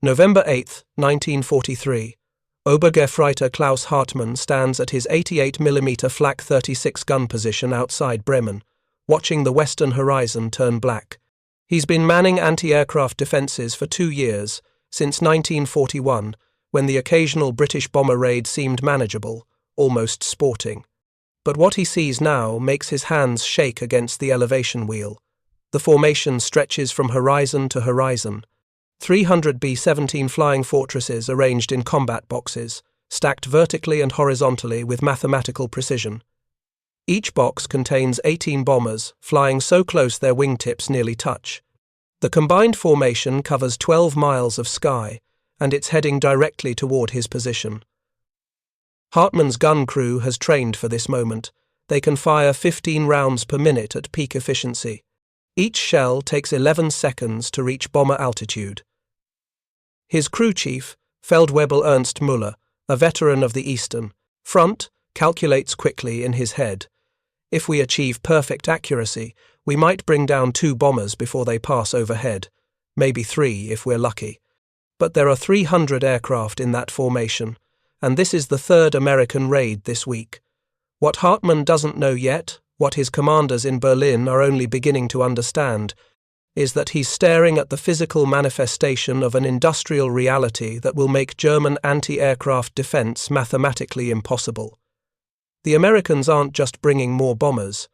November 8, 1943. Obergefreiter Klaus Hartmann stands at his 88mm Flak 36 gun position outside Bremen, watching the western horizon turn black. He's been manning anti-aircraft defences for 2 years, since 1941, when the occasional British bomber raid seemed manageable, almost sporting. But what he sees now makes his hands shake against the elevation wheel. The formation stretches from horizon to horizon. 300 B-17 flying fortresses arranged in combat boxes, stacked vertically and horizontally with mathematical precision. Each box contains 18 bombers, flying so close their wingtips nearly touch. The combined formation covers 12 miles of sky, and it's heading directly toward his position. Hartmann's gun crew has trained for this moment. They can fire 15 rounds per minute at peak efficiency. Each shell takes 11 seconds to reach bomber altitude. His crew chief, Feldwebel Ernst Müller, a veteran of the Eastern Front, calculates quickly in his head. If we achieve perfect accuracy, we might bring down 2 bombers before they pass overhead, maybe 3 if we're lucky. But there are 300 aircraft in that formation, and this is the 3rd American raid this week. What Hartmann doesn't know yet, what his commanders in Berlin are only beginning to understand, is that he's staring at the physical manifestation of an industrial reality that will make German anti-aircraft defense mathematically impossible. The Americans aren't just bringing more bombers.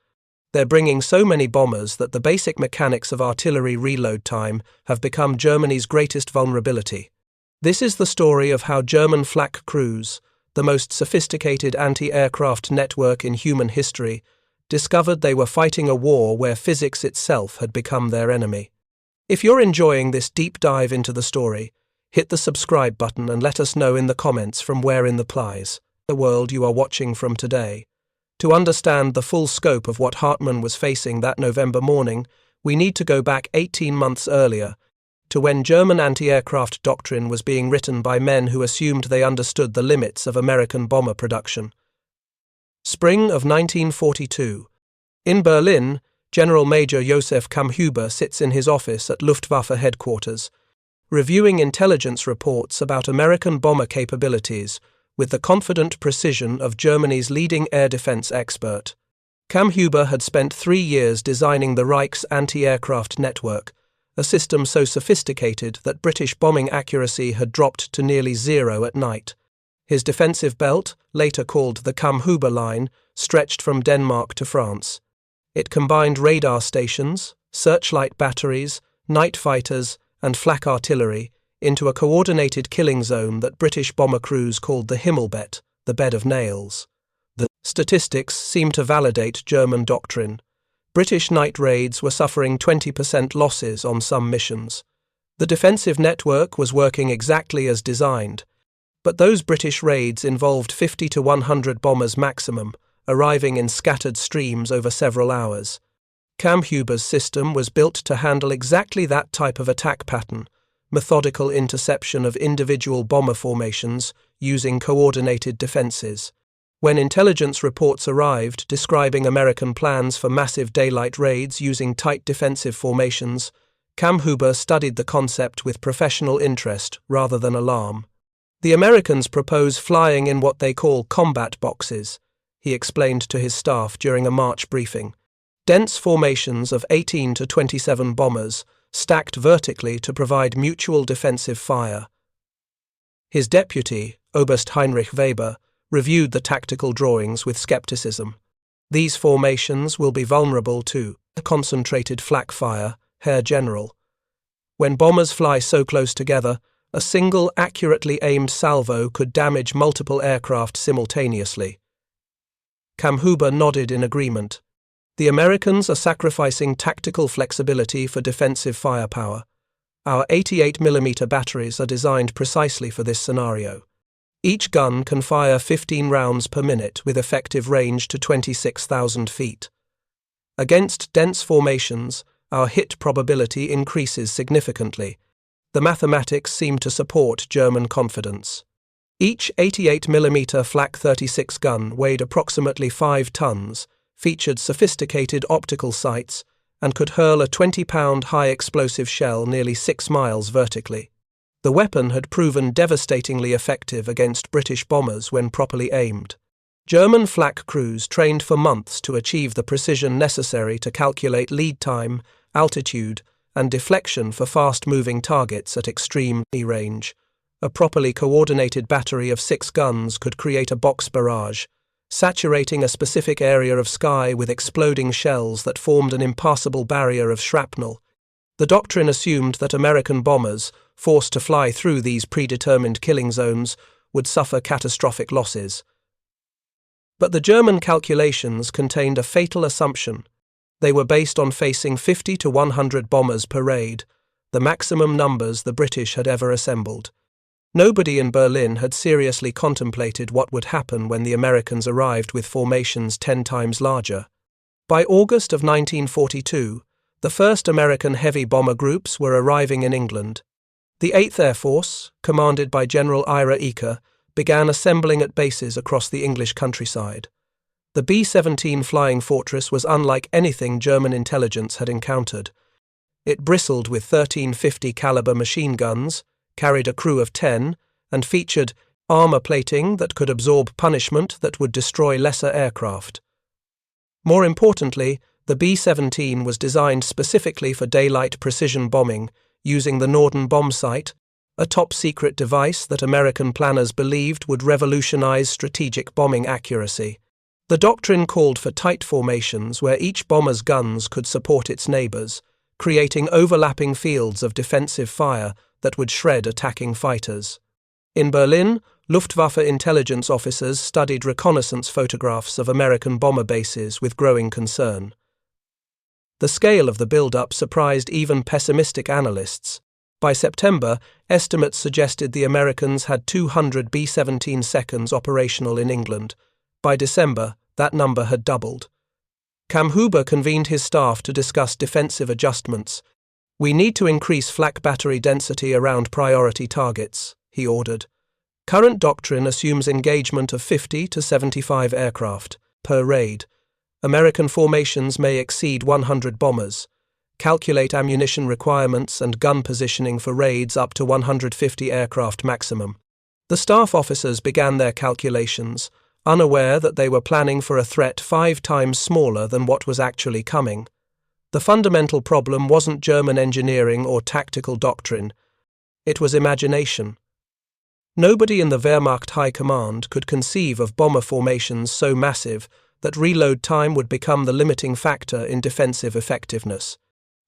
They're bringing so many bombers that the basic mechanics of artillery reload time have become Germany's greatest vulnerability. This is the story of how German Flak crews, the most sophisticated anti-aircraft network in human history, discovered they were fighting a war where physics itself had become their enemy. If you're enjoying this deep dive into the story, hit the subscribe button and let us know in the comments from where in the world you are watching from today. To understand the full scope of what Hartmann was facing that November morning, we need to go back 18 months earlier, to when German anti-aircraft doctrine was being written by men who assumed they understood the limits of American bomber production. Spring of 1942. In Berlin, General Major Josef Kammhuber sits in his office at Luftwaffe headquarters, reviewing intelligence reports about American bomber capabilities with the confident precision of Germany's leading air defense expert. Kammhuber had spent 3 years designing the Reich's anti-aircraft network, a system so sophisticated that British bombing accuracy had dropped to nearly 0 at night. His defensive belt, later called the Kammhuber Line, stretched from Denmark to France. It combined radar stations, searchlight batteries, night fighters, and flak artillery into a coordinated killing zone that British bomber crews called the Himmelbett, the bed of nails. The statistics seem to validate German doctrine. British night raids were suffering 20% losses on some missions. The defensive network was working exactly as designed, but those British raids involved 50 to 100 bombers maximum, arriving in scattered streams over several hours. Kammhuber's system was built to handle exactly that type of attack pattern, methodical interception of individual bomber formations using coordinated defenses. When intelligence reports arrived describing American plans for massive daylight raids using tight defensive formations, Kammhuber studied the concept with professional interest rather than alarm. The Americans propose flying in what they call combat boxes, he explained to his staff during a March briefing. Dense formations of 18 to 27 bombers, stacked vertically to provide mutual defensive fire. His deputy, Oberst Heinrich Weber, reviewed the tactical drawings with skepticism. These formations will be vulnerable to concentrated flak fire, Herr General. When bombers fly so close together, a single accurately aimed salvo could damage multiple aircraft simultaneously. Kammhuber nodded in agreement. The Americans are sacrificing tactical flexibility for defensive firepower. Our 88mm batteries are designed precisely for this scenario. Each gun can fire 15 rounds per minute with effective range to 26,000 feet. Against dense formations, our hit probability increases significantly. The mathematics seem to support German confidence. Each 88mm Flak 36 gun weighed approximately 5 tons, featured sophisticated optical sights, and could hurl a 20-pound high-explosive shell nearly 6 miles vertically. The weapon had proven devastatingly effective against British bombers when properly aimed. German Flak crews trained for months to achieve the precision necessary to calculate lead time, altitude, and deflection for fast-moving targets at extreme range. A properly coordinated battery of 6 guns could create a box barrage, saturating a specific area of sky with exploding shells that formed an impassable barrier of shrapnel. The doctrine assumed that American bombers, forced to fly through these predetermined killing zones, would suffer catastrophic losses. But the German calculations contained a fatal assumption. They were based on facing 50 to 100 bombers per raid, the maximum numbers the British had ever assembled. Nobody in Berlin had seriously contemplated what would happen when the Americans arrived with formations 10 times larger. By August of 1942, the first American heavy bomber groups were arriving in England. The 8th Air Force, commanded by General Ira Eaker, began assembling at bases across the English countryside. The B-17 flying fortress was unlike anything German intelligence had encountered. It bristled with 1350 caliber machine guns, carried a crew of 10, and featured armor plating that could absorb punishment that would destroy lesser aircraft. More importantly, the B-17 was designed specifically for daylight precision bombing, using the Norden bomb sight, a top-secret device that American planners believed would revolutionize strategic bombing accuracy. The doctrine called for tight formations where each bomber's guns could support its neighbors, creating overlapping fields of defensive fire that would shred attacking fighters. In Berlin, Luftwaffe intelligence officers studied reconnaissance photographs of American bomber bases with growing concern. The scale of the build-up surprised even pessimistic analysts. By September, estimates suggested the Americans had 200 B-17 seconds operational in England. By December, that number had doubled. Kamhuber convened his staff to discuss defensive adjustments. "We need to increase flak battery density around priority targets," he ordered. Current doctrine assumes engagement of 50 to 75 aircraft per raid. American formations may exceed 100 bombers. Calculate ammunition requirements and gun positioning for raids up to 150 aircraft maximum. The staff officers began their calculations, unaware that they were planning for a threat 5 times smaller than what was actually coming. The fundamental problem wasn't German engineering or tactical doctrine. It was imagination. Nobody in the Wehrmacht High Command could conceive of bomber formations so massive that reload time would become the limiting factor in defensive effectiveness.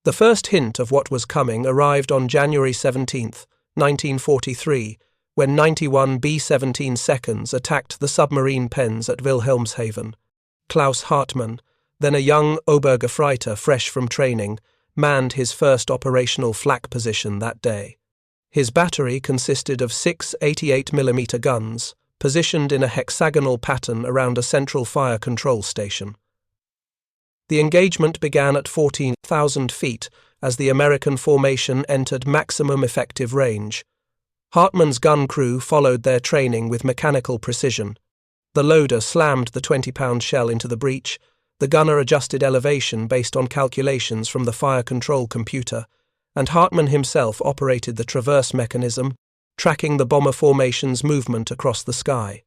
The first hint of what was coming arrived on January 17, 1943, when 91 B-17 seconds attacked the submarine pens at Wilhelmshaven. Klaus Hartmann, then a young Obergefreiter fresh from training, manned his first operational flak position that day. His battery consisted of 6 88mm guns, positioned in a hexagonal pattern around a central fire control station. The engagement began at 14,000 feet as the American formation entered maximum effective range. Hartmann's gun crew followed their training with mechanical precision. The loader slammed the 20-pound shell into the breech. The gunner adjusted elevation based on calculations from the fire control computer, and Hartmann himself operated the traverse mechanism, tracking the bomber formation's movement across the sky.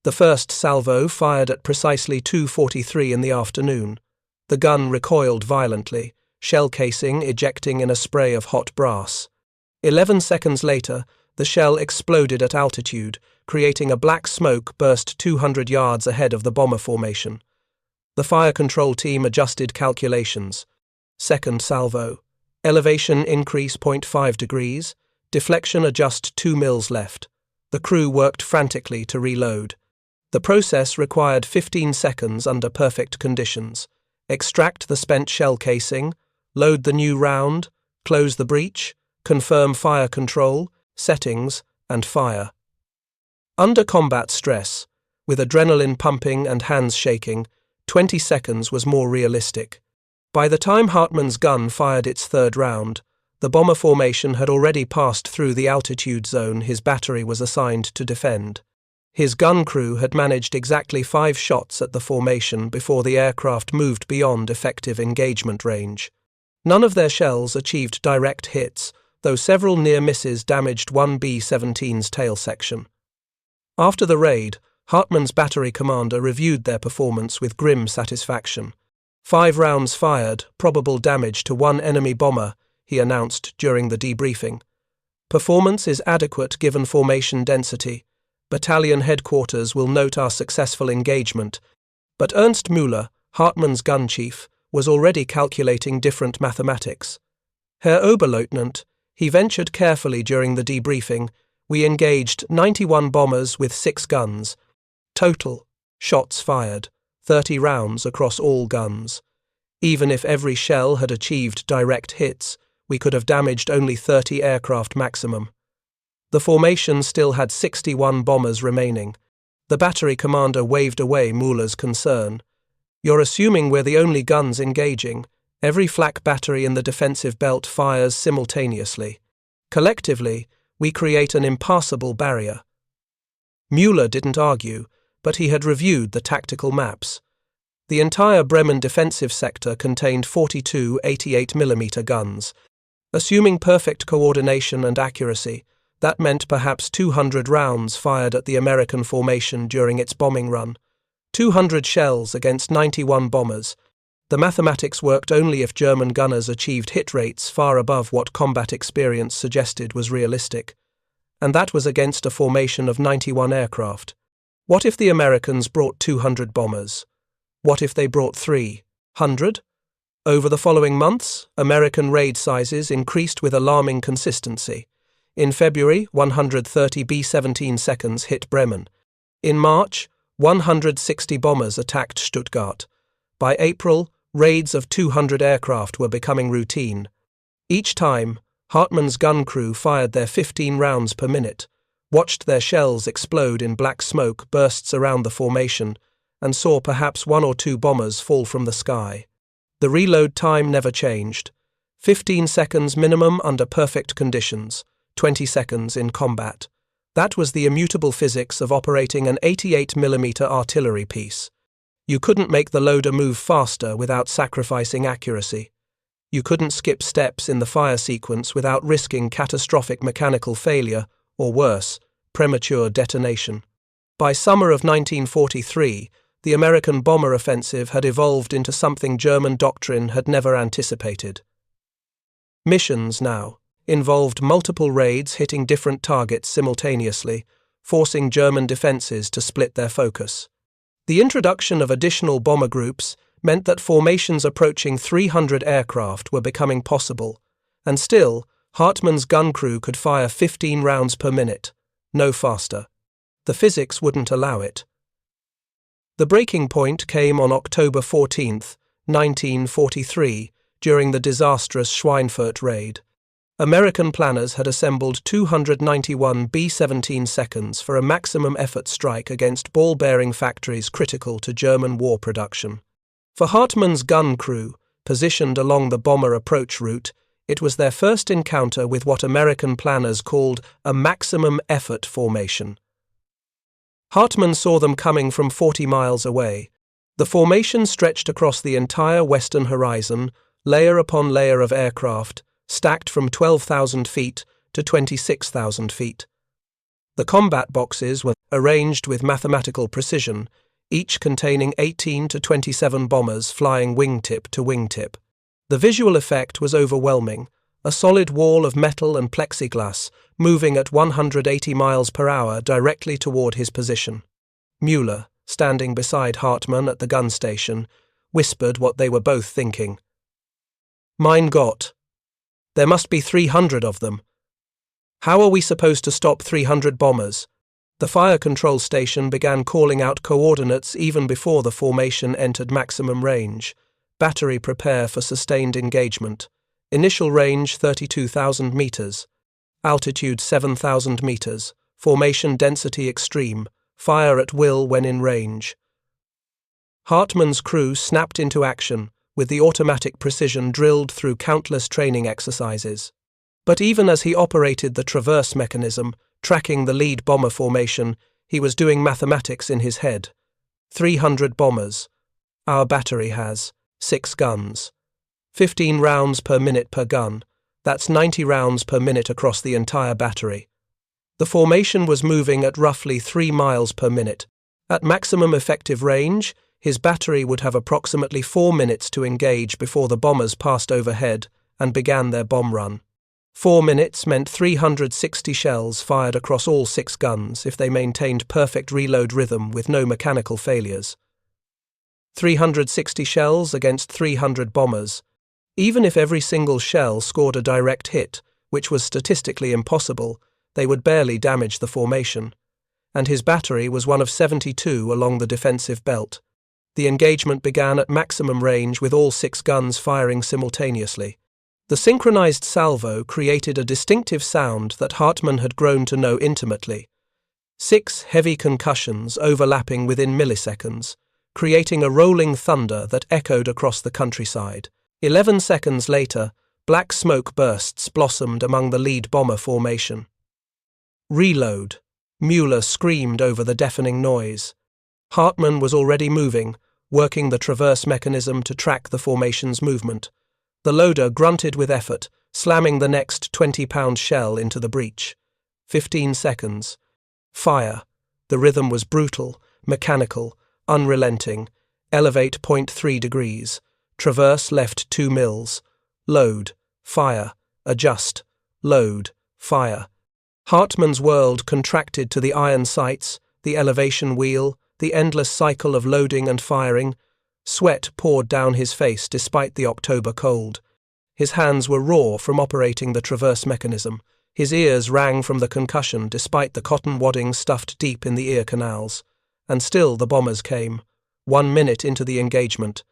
The first salvo fired at precisely 2:43 in the afternoon. The gun recoiled violently, shell casing ejecting in a spray of hot brass. 11 seconds later, the shell exploded at altitude, creating a black smoke burst 200 yards ahead of the bomber formation. The fire control team adjusted calculations. Second salvo. Elevation increase 0.5 degrees. Deflection adjust 2 mils left. The crew worked frantically to reload. The process required 15 seconds under perfect conditions. Extract the spent shell casing, load the new round, close the breech, confirm fire control, settings, and fire. Under combat stress, with adrenaline pumping and hands shaking, 20 seconds was more realistic. By the time Hartmann's gun fired its third round, the bomber formation had already passed through the altitude zone his battery was assigned to defend. His gun crew had managed exactly 5 shots at the formation before the aircraft moved beyond effective engagement range. None of their shells achieved direct hits, though several near misses damaged one B-17's tail section. After the raid, Hartmann's battery commander reviewed their performance with grim satisfaction. 5 rounds fired, probable damage to one enemy bomber, he announced during the debriefing. Performance is adequate given formation density. Battalion headquarters will note our successful engagement. But Ernst Müller, Hartmann's gun chief, was already calculating different mathematics. Herr Oberleutnant, he ventured carefully during the debriefing, we engaged 91 bombers with 6 guns. Total, shots fired, 30 rounds across all guns. Even if every shell had achieved direct hits, we could have damaged only 30 aircraft maximum. The formation still had 61 bombers remaining. The battery commander waved away Müller's concern. You're assuming we're the only guns engaging. Every flak battery in the defensive belt fires simultaneously. Collectively, we create an impassable barrier. Müller didn't argue, but he had reviewed the tactical maps. The entire Bremen defensive sector contained 42 88mm guns. Assuming perfect coordination and accuracy, that meant perhaps 200 rounds fired at the American formation during its bombing run. 200 shells against 91 bombers. The mathematics worked only if German gunners achieved hit rates far above what combat experience suggested was realistic. And that was against a formation of 91 aircraft. What if the Americans brought 200 bombers? What if they brought 300? Over the following months, American raid sizes increased with alarming consistency. In February, 130 B-17 seconds hit Bremen. In March, 160 bombers attacked Stuttgart. By April, raids of 200 aircraft were becoming routine. Each time, Hartmann's gun crew fired their 15 rounds per minute, watched their shells explode in black smoke bursts around the formation, and saw perhaps 1 or 2 bombers fall from the sky. The reload time never changed. 15 seconds minimum under perfect conditions, 20 seconds in combat. That was the immutable physics of operating an 88mm artillery piece. You couldn't make the loader move faster without sacrificing accuracy. You couldn't skip steps in the fire sequence without risking catastrophic mechanical failure, or worse, premature detonation. By summer of 1943, the American bomber offensive had evolved into something German doctrine had never anticipated. Missions now involved multiple raids hitting different targets simultaneously, forcing German defenses to split their focus. The introduction of additional bomber groups meant that formations approaching 300 aircraft were becoming possible, and still, Hartmann's gun crew could fire 15 rounds per minute, no faster. The physics wouldn't allow it. The breaking point came on October 14, 1943, during the disastrous Schweinfurt raid. American planners had assembled 291 B-17 seconds for a maximum effort strike against ball-bearing factories critical to German war production. For Hartmann's gun crew, positioned along the bomber approach route, it was their first encounter with what American planners called a maximum effort formation. Hartmann saw them coming from 40 miles away. The formation stretched across the entire western horizon, layer upon layer of aircraft, stacked from 12,000 feet to 26,000 feet. The combat boxes were arranged with mathematical precision, each containing 18 to 27 bombers flying wingtip to wingtip. The visual effect was overwhelming, a solid wall of metal and plexiglass moving at 180 miles per hour directly toward his position. Müller, standing beside Hartmann at the gun station, whispered what they were both thinking. Mein Gott! There must be 300 of them. How are we supposed to stop 300 bombers? The fire control station began calling out coordinates even before the formation entered maximum range. Battery prepare for sustained engagement. Initial range 32,000 meters. Altitude 7,000 meters. Formation density extreme. Fire at will when in range. Hartmann's crew snapped into action, with the automatic precision drilled through countless training exercises. But even as he operated the traverse mechanism, tracking the lead bomber formation, he was doing mathematics in his head. 300 bombers. Our battery has 6 guns. 15 rounds per minute per gun. That's 90 rounds per minute across the entire battery. The formation was moving at roughly 3 miles per minute. At maximum effective range, his battery would have approximately 4 minutes to engage before the bombers passed overhead and began their bomb run. 4 minutes meant 360 shells fired across all 6 guns if they maintained perfect reload rhythm with no mechanical failures. 360 shells against 300 bombers. Even if every single shell scored a direct hit, which was statistically impossible, they would barely damage the formation. And his battery was one of 72 along the defensive belt. The engagement began at maximum range with all 6 guns firing simultaneously. The synchronized salvo created a distinctive sound that Hartmann had grown to know intimately. 6 heavy concussions overlapping within milliseconds, creating a rolling thunder that echoed across the countryside. 11 seconds later, black smoke bursts blossomed among the lead bomber formation. Reload. Mueller screamed over the deafening noise. Hartmann was already moving, working the traverse mechanism to track the formation's movement. The loader grunted with effort, slamming the next 20-pound shell into the breech. 15 seconds. Fire. The rhythm was brutal, mechanical, unrelenting. Elevate 0.3 degrees. Traverse left 2 mils. Load. Fire. Adjust. Load. Fire. Hartmann's world contracted to the iron sights, the elevation wheel, the endless cycle of loading and firing. Sweat poured down his face despite the October cold. His hands were raw from operating the traverse mechanism. His ears rang from the concussion despite the cotton wadding stuffed deep in the ear canals. And still the bombers came. 1 minute into the engagement.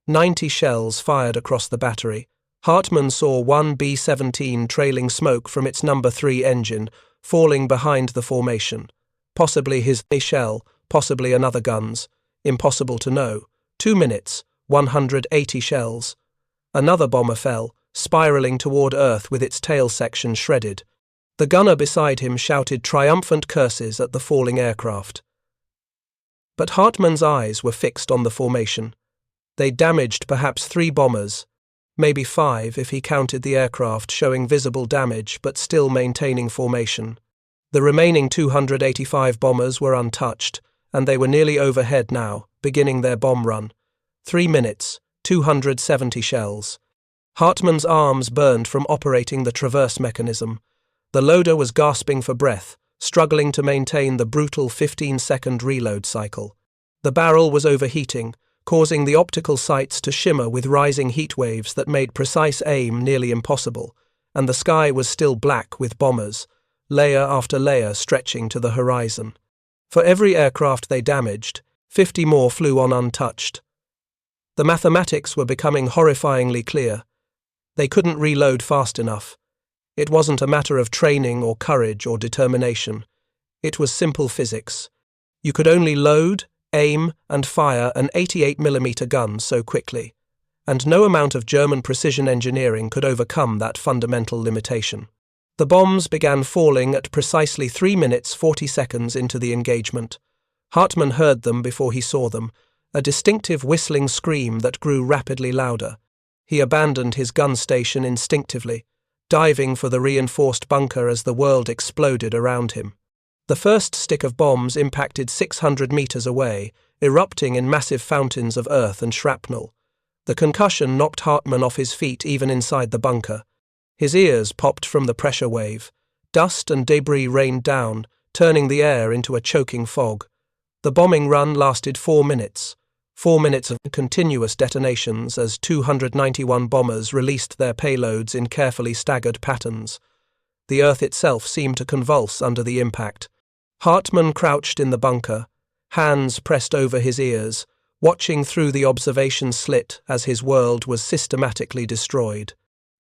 90 shells fired across the battery. Hartmann saw one B-17 trailing smoke from its No. 3 engine, falling behind the formation. Possibly his shell, possibly another gun's. Impossible to know. 2 minutes, 180 shells. Another bomber fell, spiraling toward Earth with its tail section shredded. The gunner beside him shouted triumphant curses at the falling aircraft. But Hartmann's eyes were fixed on the formation. They damaged perhaps 3 bombers, maybe 5 if he counted the aircraft showing visible damage but still maintaining formation. The remaining 285 bombers were untouched, and they were nearly overhead now, beginning their bomb run. 3 minutes, 270 shells. Hartmann's arms burned from operating the traverse mechanism. The loader was gasping for breath, struggling to maintain the brutal 15-second reload cycle. The barrel was overheating, causing the optical sights to shimmer with rising heat waves that made precise aim nearly impossible, and the sky was still black with bombers, layer after layer stretching to the horizon. For every aircraft they damaged, 50 more flew on untouched. The mathematics were becoming horrifyingly clear. They couldn't reload fast enough. It wasn't a matter of training or courage or determination. It was simple physics. You could only load, aim, and fire an 88mm gun so quickly, and no amount of German precision engineering could overcome that fundamental limitation. The bombs began falling at precisely 3 minutes 40 seconds into the engagement. Hartmann heard them before he saw them, a distinctive whistling scream that grew rapidly louder. He abandoned his gun station instinctively, diving for the reinforced bunker as the world exploded around him. The first stick of bombs impacted 600 meters away, erupting in massive fountains of earth and shrapnel. The concussion knocked Hartmann off his feet even inside the bunker. His ears popped from the pressure wave. Dust and debris rained down, turning the air into a choking fog. The bombing run lasted 4 minutes. 4 minutes of continuous detonations as 291 bombers released their payloads in carefully staggered patterns. The earth itself seemed to convulse under the impact. Hartmann crouched in the bunker, hands pressed over his ears, watching through the observation slit as his world was systematically destroyed.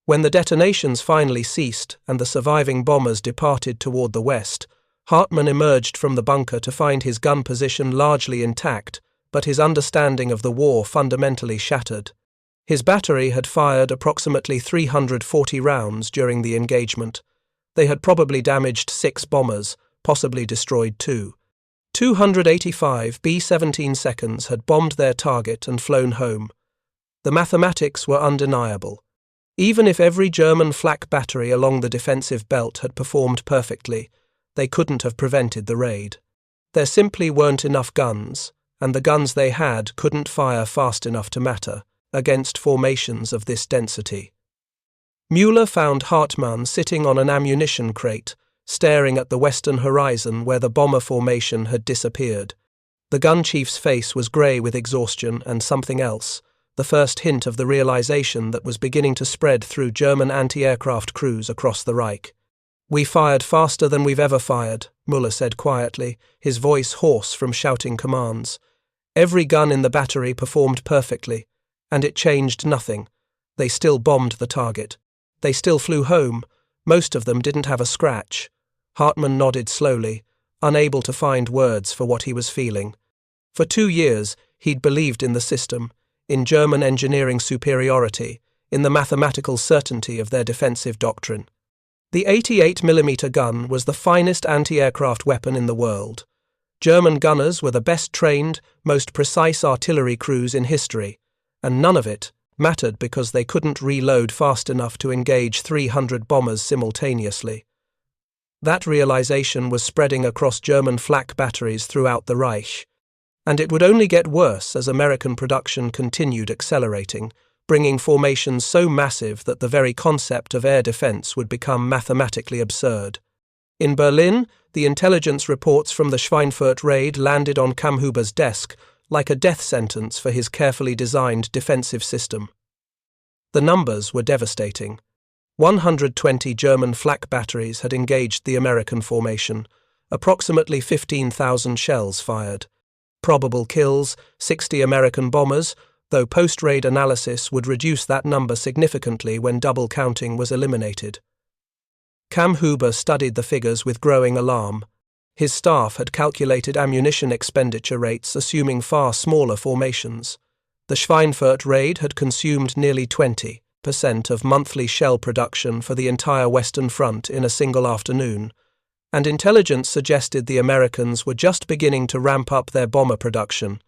When the detonations finally ceased and the surviving bombers departed toward the west, Hartmann emerged from the bunker to find his gun position largely intact, but his understanding of the war fundamentally shattered. His battery had fired approximately 340 rounds during the engagement. They had probably damaged 6 bombers, possibly destroyed 2. 285 B-17 seconds had bombed their target and flown home. The mathematics were undeniable. Even if every German flak battery along the defensive belt had performed perfectly, they couldn't have prevented the raid. There simply weren't enough guns, and the guns they had couldn't fire fast enough to matter against formations of this density. Müller found Hartmann sitting on an ammunition crate, staring at the western horizon where the bomber formation had disappeared. The gun chief's face was grey with exhaustion and something else, the first hint of the realization that was beginning to spread through German anti-aircraft crews across the Reich. "We fired faster than we've ever fired," Müller said quietly, his voice hoarse from shouting commands. Every gun in the battery performed perfectly, and it changed nothing. They still bombed the target. They still flew home. Most of them didn't have a scratch. Hartmann nodded slowly, unable to find words for what he was feeling. For 2 years, he'd believed in the system, in German engineering superiority, in the mathematical certainty of their defensive doctrine. The 88mm gun was the finest anti-aircraft weapon in the world. German gunners were the best trained, most precise artillery crews in history, and none of it mattered because they couldn't reload fast enough to engage 300 bombers simultaneously. That realization was spreading across German flak batteries throughout the Reich, and it would only get worse as American production continued accelerating, bringing formations so massive that the very concept of air defense would become mathematically absurd. In Berlin, the intelligence reports from the Schweinfurt raid landed on Kammhuber's desk like a death sentence for his carefully designed defensive system. The numbers were devastating. 120 German flak batteries had engaged the American formation, approximately 15,000 shells fired. Probable kills, 60 American bombers, though post-raid analysis would reduce that number significantly when double counting was eliminated. Kammhuber studied the figures with growing alarm. His staff had calculated ammunition expenditure rates assuming far smaller formations. The Schweinfurt raid had consumed nearly 20% of monthly shell production for the entire Western Front in a single afternoon, and intelligence suggested the Americans were just beginning to ramp up their bomber production.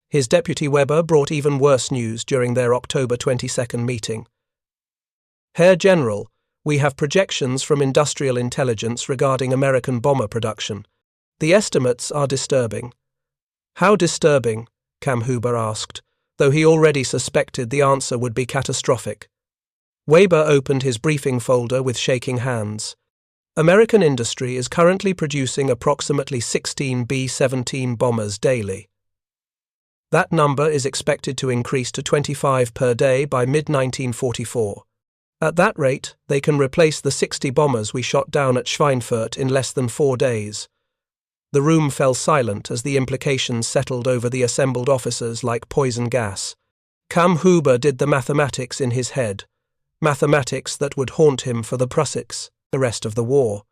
His deputy Weber brought even worse news during their October 22 meeting. "Herr General, we have projections from industrial intelligence regarding American bomber production. The estimates are disturbing." "How disturbing?" Kammhuber asked, though he already suspected the answer would be catastrophic. Weber opened his briefing folder with shaking hands. "American industry is currently producing approximately 16 B-17 bombers daily. That number is expected to increase to 25 per day by mid-1944. At that rate, they can replace the 60 bombers we shot down at Schweinfurt in less than 4 days. The room fell silent as the implications settled over the assembled officers like poison gas. Kammhuber did the mathematics in his head, mathematics that would haunt him for the rest of the war.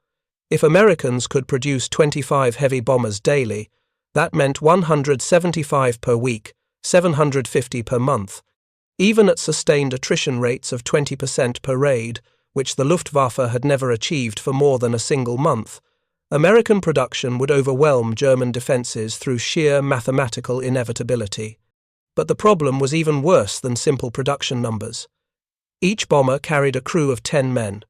If Americans could produce 25 heavy bombers daily, that meant 175 per week, 750 per month. Even at sustained attrition rates of 20% per raid, which the Luftwaffe had never achieved for more than a single month, American production would overwhelm German defenses through sheer mathematical inevitability. But the problem was even worse than simple production numbers. Each bomber carried a crew of 10 men.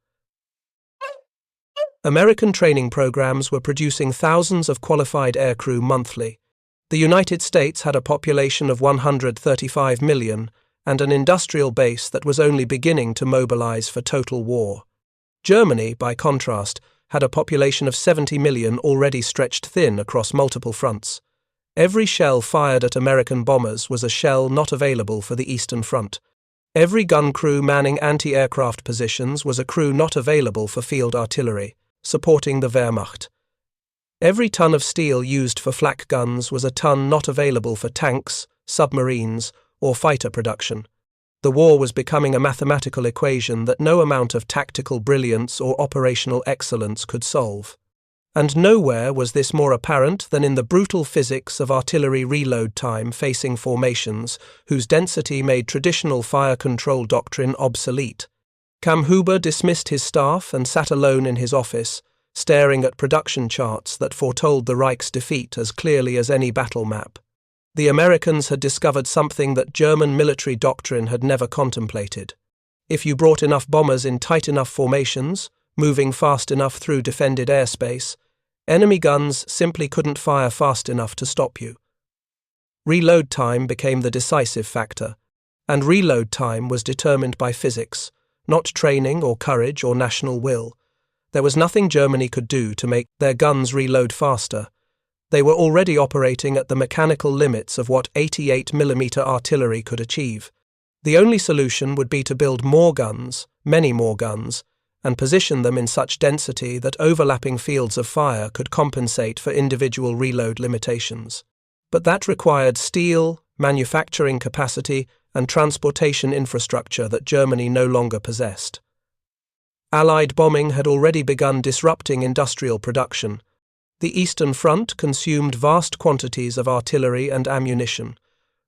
American training programs were producing thousands of qualified aircrew monthly. The United States had a population of 135 million and an industrial base that was only beginning to mobilize for total war. Germany, by contrast, had a population of 70 million already stretched thin across multiple fronts. Every shell fired at American bombers was a shell not available for the Eastern Front. Every gun crew manning anti-aircraft positions was a crew not available for field artillery, supporting the Wehrmacht. Every ton of steel used for flak guns was a ton not available for tanks, submarines, or fighter production. The war was becoming a mathematical equation that no amount of tactical brilliance or operational excellence could solve. And nowhere was this more apparent than in the brutal physics of artillery reload time facing formations whose density made traditional fire control doctrine obsolete. Kammhuber dismissed his staff and sat alone in his office, staring at production charts that foretold the Reich's defeat as clearly as any battle map. The Americans had discovered something that German military doctrine had never contemplated. If you brought enough bombers in tight enough formations, moving fast enough through defended airspace, enemy guns simply couldn't fire fast enough to stop you. Reload time became the decisive factor, and reload time was determined by physics, not training or courage or national will. There was nothing Germany could do to make their guns reload faster. They were already operating at the mechanical limits of what 88mm artillery could achieve. The only solution would be to build more guns, many more guns, and position them in such density that overlapping fields of fire could compensate for individual reload limitations. But that required steel, manufacturing capacity, and transportation infrastructure that Germany no longer possessed. Allied bombing had already begun disrupting industrial production. The Eastern Front consumed vast quantities of artillery and ammunition.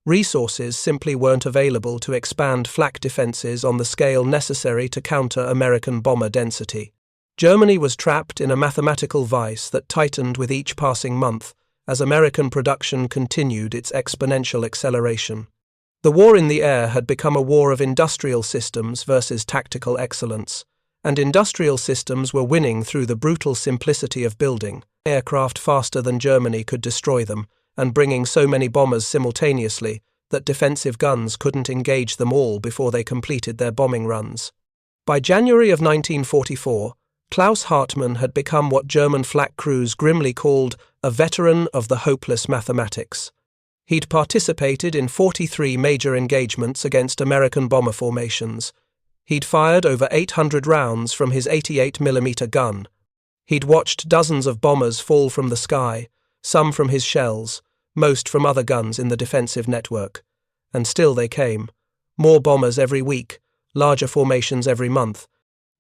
Resources simply weren't available to expand flak defenses on the scale necessary to counter American bomber density. Germany was trapped in a mathematical vice that tightened with each passing month as American production continued its exponential acceleration. The war in the air had become a war of industrial systems versus tactical excellence, and industrial systems were winning through the brutal simplicity of building aircraft faster than Germany could destroy them, and bringing so many bombers simultaneously that defensive guns couldn't engage them all before they completed their bombing runs. By January of 1944, Klaus Hartmann had become what German flak crews grimly called a veteran of the hopeless mathematics. He'd participated in 43 major engagements against American bomber formations. He'd fired over 800 rounds from his 88mm gun. He'd watched dozens of bombers fall from the sky, some from his shells, most from other guns in the defensive network. And still they came. More bombers every week, larger formations every month.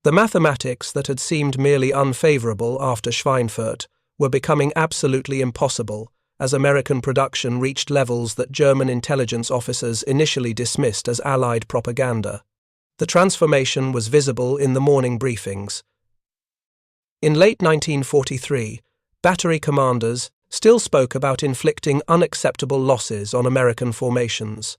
The mathematics that had seemed merely unfavorable after Schweinfurt were becoming absolutely impossible as American production reached levels that German intelligence officers initially dismissed as Allied propaganda. The transformation was visible in the morning briefings. In late 1943, battery commanders still spoke about inflicting unacceptable losses on American formations.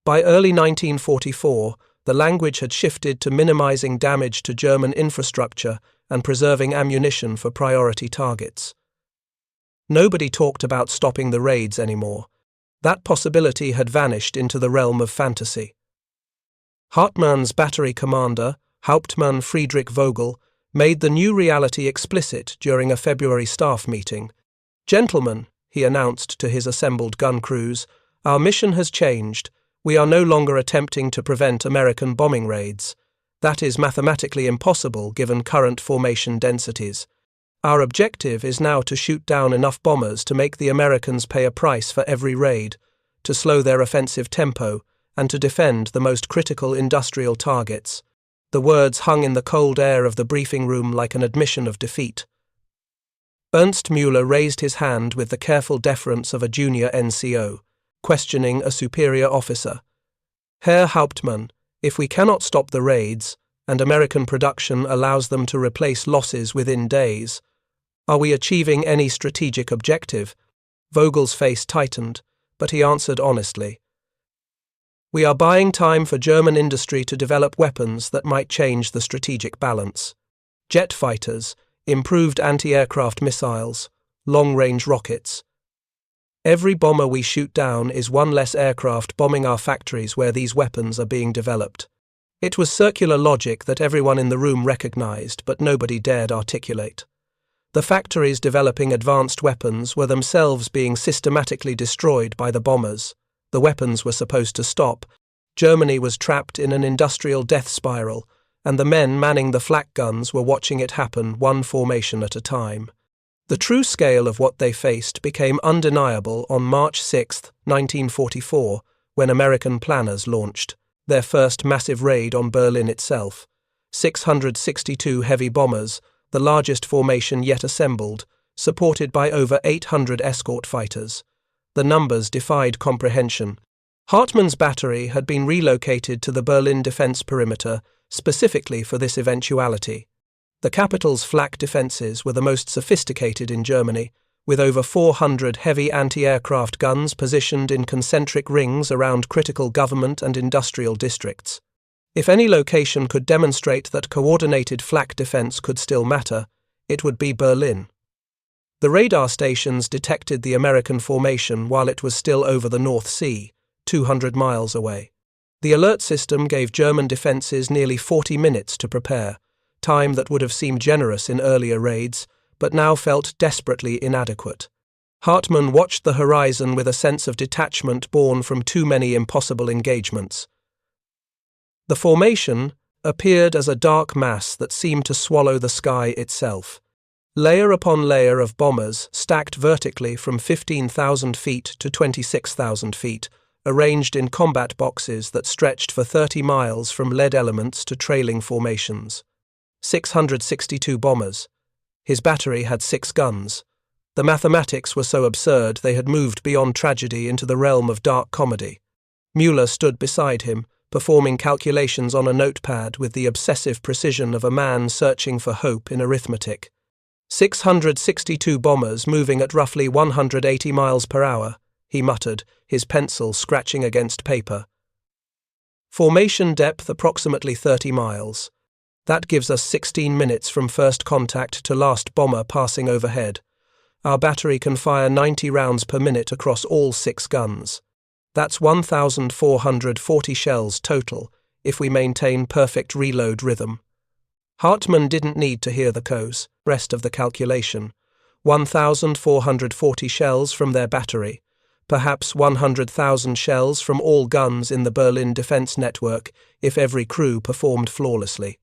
By early 1944, the language had shifted to minimizing damage to German infrastructure and preserving ammunition for priority targets. Nobody talked about stopping the raids anymore. That possibility had vanished into the realm of fantasy. Hartmann's battery commander, Hauptmann Friedrich Vogel, made the new reality explicit during a February staff meeting. "Gentlemen," he announced to his assembled gun crews, "our mission has changed. We are no longer attempting to prevent American bombing raids. That is mathematically impossible given current formation densities. Our objective is now to shoot down enough bombers to make the Americans pay a price for every raid, to slow their offensive tempo, and to defend the most critical industrial targets." The words hung in the cold air of the briefing room like an admission of defeat. Ernst Müller raised his hand with the careful deference of a junior NCO, questioning a superior officer. "Herr Hauptmann, if we cannot stop the raids, and American production allows them to replace losses within days, are we achieving any strategic objective?" Vogel's face tightened, but he answered honestly. "We are buying time for German industry to develop weapons that might change the strategic balance. Jet fighters, improved anti-aircraft missiles, long-range rockets. Every bomber we shoot down is one less aircraft bombing our factories where these weapons are being developed." It was circular logic that everyone in the room recognized, but nobody dared articulate. The factories developing advanced weapons were themselves being systematically destroyed by the bombers. The weapons were supposed to stop. Germany was trapped in an industrial death spiral, and the men manning the flak guns were watching it happen one formation at a time. The true scale of what they faced became undeniable on March 6, 1944, when American planners launched their first massive raid on Berlin itself. 662 heavy bombers, the largest formation yet assembled, supported by over 800 escort fighters. The numbers defied comprehension. Hartmann's battery had been relocated to the Berlin defense perimeter specifically for this eventuality. The capital's flak defenses were the most sophisticated in Germany, with over 400 heavy anti-aircraft guns positioned in concentric rings around critical government and industrial districts. If any location could demonstrate that coordinated flak defense could still matter, it would be Berlin. The radar stations detected the American formation while it was still over the North Sea, 200 miles away. The alert system gave German defenses nearly 40 minutes to prepare, time that would have seemed generous in earlier raids, but now felt desperately inadequate. Hartmann watched the horizon with a sense of detachment born from too many impossible engagements. The formation appeared as a dark mass that seemed to swallow the sky itself. Layer upon layer of bombers stacked vertically from 15,000 feet to 26,000 feet, arranged in combat boxes that stretched for 30 miles from lead elements to trailing formations. 662 bombers. His battery had 6 guns. The mathematics were so absurd they had moved beyond tragedy into the realm of dark comedy. Müller stood beside him, performing calculations on a notepad with the obsessive precision of a man searching for hope in arithmetic. 662 bombers moving at roughly 180 miles per hour, he muttered, his pencil scratching against paper. Formation depth approximately 30 miles. That gives us 16 minutes from first contact to last bomber passing overhead. Our battery can fire 90 rounds per minute across all 6 guns. That's 1,440 shells total, if we maintain perfect reload rhythm. Hartmann didn't need to hear the rest of the calculation. 1,440 shells from their battery, perhaps 100,000 shells from all guns in the Berlin defense network if every crew performed flawlessly.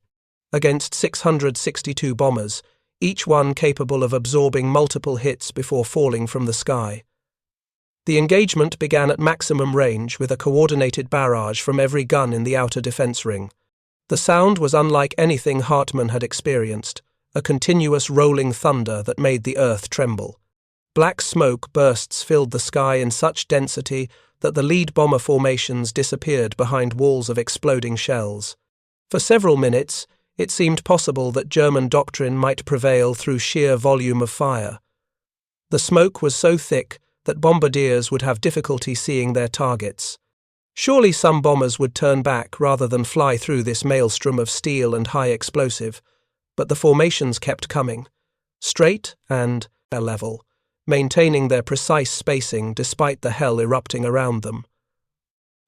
Against 662 bombers, each one capable of absorbing multiple hits before falling from the sky. The engagement began at maximum range with a coordinated barrage from every gun in the outer defense ring. The sound was unlike anything Hartmann had experienced, a continuous rolling thunder that made the earth tremble. Black smoke bursts filled the sky in such density that the lead bomber formations disappeared behind walls of exploding shells. For several minutes, it seemed possible that German doctrine might prevail through sheer volume of fire. The smoke was so thick that bombardiers would have difficulty seeing their targets. Surely some bombers would turn back rather than fly through this maelstrom of steel and high explosive, but the formations kept coming, straight and level, maintaining their precise spacing despite the hell erupting around them.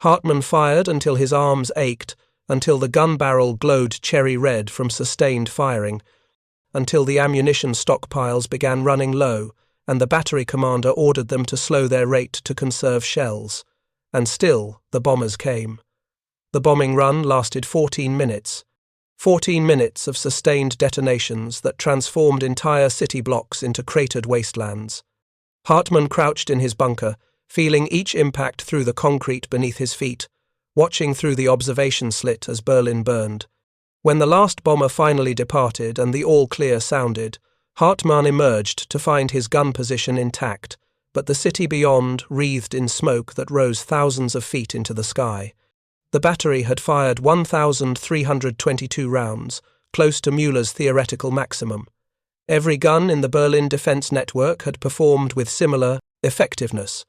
Hartmann fired until his arms ached, until the gun barrel glowed cherry red from sustained firing, until the ammunition stockpiles began running low, and the battery commander ordered them to slow their rate to conserve shells. And still, the bombers came. The bombing run lasted 14 minutes. 14 minutes of sustained detonations that transformed entire city blocks into cratered wastelands. Hartmann crouched in his bunker, feeling each impact through the concrete beneath his feet, watching through the observation slit as Berlin burned. When the last bomber finally departed and the all-clear sounded, Hartmann emerged to find his gun position intact, but the city beyond wreathed in smoke that rose thousands of feet into the sky. The battery had fired 1,322 rounds, close to Müller's theoretical maximum. Every gun in the Berlin defense network had performed with similar effectiveness.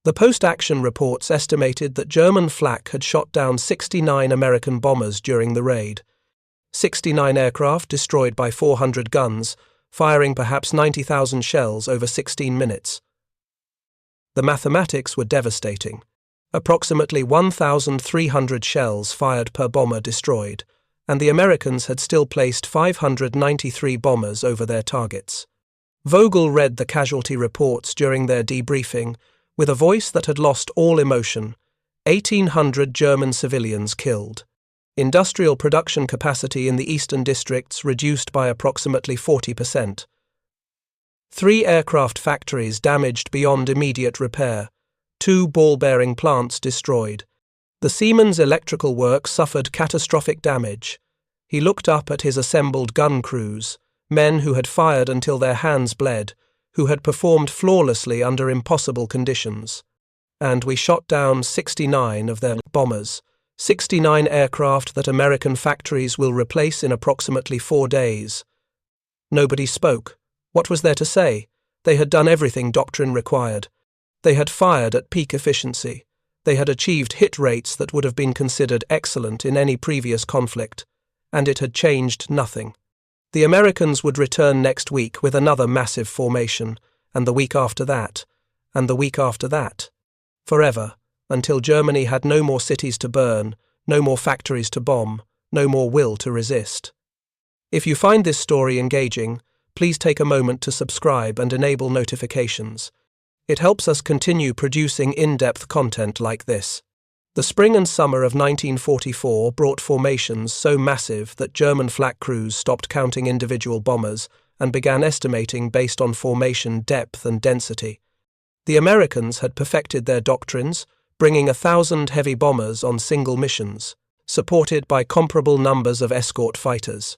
The post-action reports estimated that German Flak had shot down 69 American bombers during the raid. 69 aircraft destroyed by 400 guns, firing perhaps 90,000 shells over 16 minutes. The mathematics were devastating. Approximately 1,300 shells fired per bomber destroyed, and the Americans had still placed 593 bombers over their targets. Vogel read the casualty reports during their debriefing with a voice that had lost all emotion. 1,800 German civilians killed. Industrial production capacity in the eastern districts reduced by approximately 40%. 3 aircraft factories damaged beyond immediate repair. 2 ball-bearing plants destroyed. The Siemens electrical work suffered catastrophic damage. He looked up at his assembled gun crews, men who had fired until their hands bled, who had performed flawlessly under impossible conditions. And we shot down 69 of their bombers. 69 aircraft that American factories will replace in approximately 4 days. Nobody spoke. What was there to say? They had done everything doctrine required. They had fired at peak efficiency. They had achieved hit rates that would have been considered excellent in any previous conflict, and it had changed nothing. The Americans would return next week with another massive formation, and the week after that, and the week after that. Forever, until Germany had no more cities to burn, no more factories to bomb, no more will to resist. If you find this story engaging, please take a moment to subscribe and enable notifications. It helps us continue producing in-depth content like this. The spring and summer of 1944 brought formations so massive that German flak crews stopped counting individual bombers and began estimating based on formation depth and density. The Americans had perfected their doctrines, bringing 1,000 heavy bombers on single missions, supported by comparable numbers of escort fighters.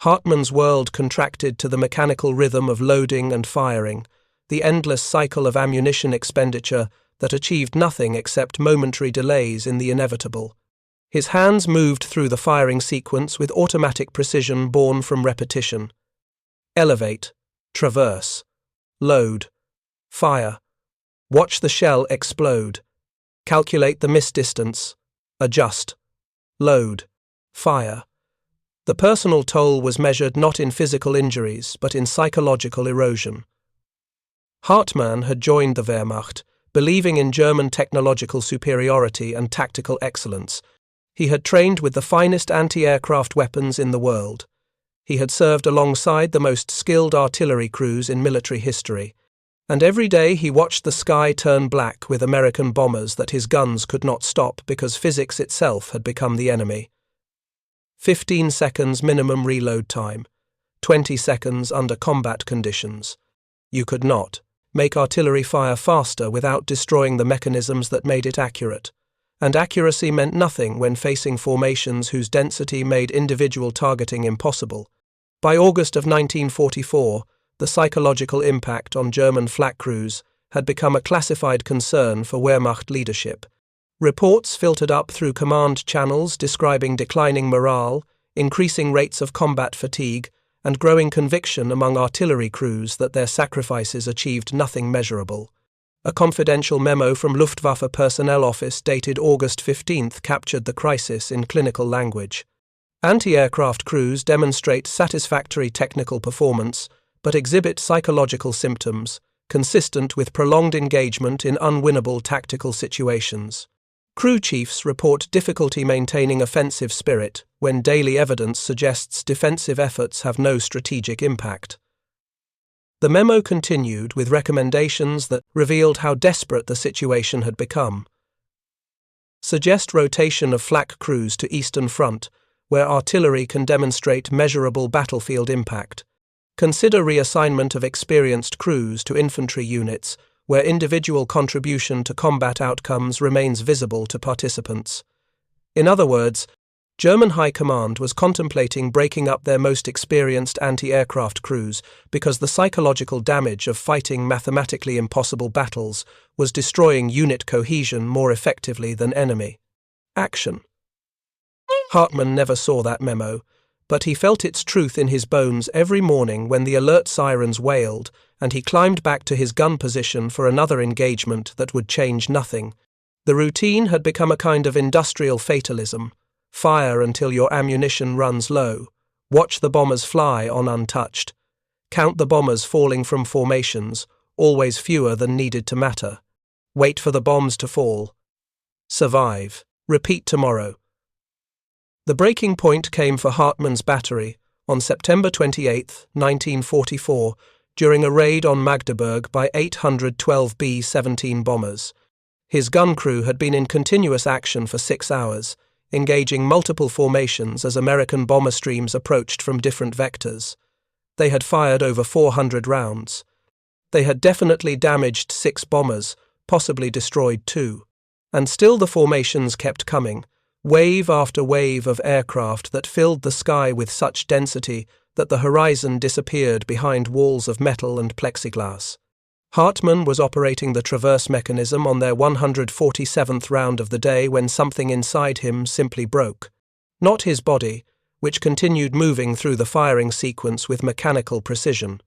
Hartmann's world contracted to the mechanical rhythm of loading and firing, the endless cycle of ammunition expenditure that achieved nothing except momentary delays in the inevitable. His hands moved through the firing sequence with automatic precision born from repetition. Elevate, traverse, load, fire, watch the shell explode, calculate the miss distance, adjust, load, fire. The personal toll was measured not in physical injuries, but in psychological erosion. Hartmann had joined the Wehrmacht, believing in German technological superiority and tactical excellence. He had trained with the finest anti-aircraft weapons in the world. He had served alongside the most skilled artillery crews in military history, and every day he watched the sky turn black with American bombers that his guns could not stop because physics itself had become the enemy. 15 seconds minimum reload time, 20 seconds under combat conditions. You could not make artillery fire faster without destroying the mechanisms that made it accurate, and accuracy meant nothing when facing formations whose density made individual targeting impossible. By August of 1944, the psychological impact on German flak crews had become a classified concern for Wehrmacht leadership. Reports filtered up through command channels describing declining morale, increasing rates of combat fatigue, and growing conviction among artillery crews that their sacrifices achieved nothing measurable. A confidential memo from Luftwaffe Personnel Office dated August 15th captured the crisis in clinical language. Anti-aircraft crews demonstrate satisfactory technical performance, but exhibit psychological symptoms, consistent with prolonged engagement in unwinnable tactical situations. Crew chiefs report difficulty maintaining offensive spirit when daily evidence suggests defensive efforts have no strategic impact. The memo continued with recommendations that revealed how desperate the situation had become. Suggest rotation of flak crews to Eastern Front, where artillery can demonstrate measurable battlefield impact. Consider reassignment of experienced crews to infantry units, where individual contribution to combat outcomes remains visible to participants. In other words, German High Command was contemplating breaking up their most experienced anti-aircraft crews because the psychological damage of fighting mathematically impossible battles was destroying unit cohesion more effectively than enemy action. Hartmann never saw that memo, but he felt its truth in his bones every morning when the alert sirens wailed and he climbed back to his gun position for another engagement that would change nothing. The routine had become a kind of industrial fatalism. Fire until your ammunition runs low. Watch the bombers fly on untouched. Count the bombers falling from formations, always fewer than needed to matter. Wait for the bombs to fall. Survive. Repeat tomorrow. The breaking point came for Hartmann's battery on September 28, 1944, during a raid on Magdeburg by 812 B-17 bombers. His gun crew had been in continuous action for 6 hours, engaging multiple formations as American bomber streams approached from different vectors. They had fired over 400 rounds. They had definitely damaged 6 bombers, possibly destroyed 2. And still the formations kept coming, wave after wave of aircraft that filled the sky with such density that the horizon disappeared behind walls of metal and plexiglass. Hartmann was operating the traverse mechanism on their 147th round of the day when something inside him simply broke. Not his body, which continued moving through the firing sequence with mechanical precision,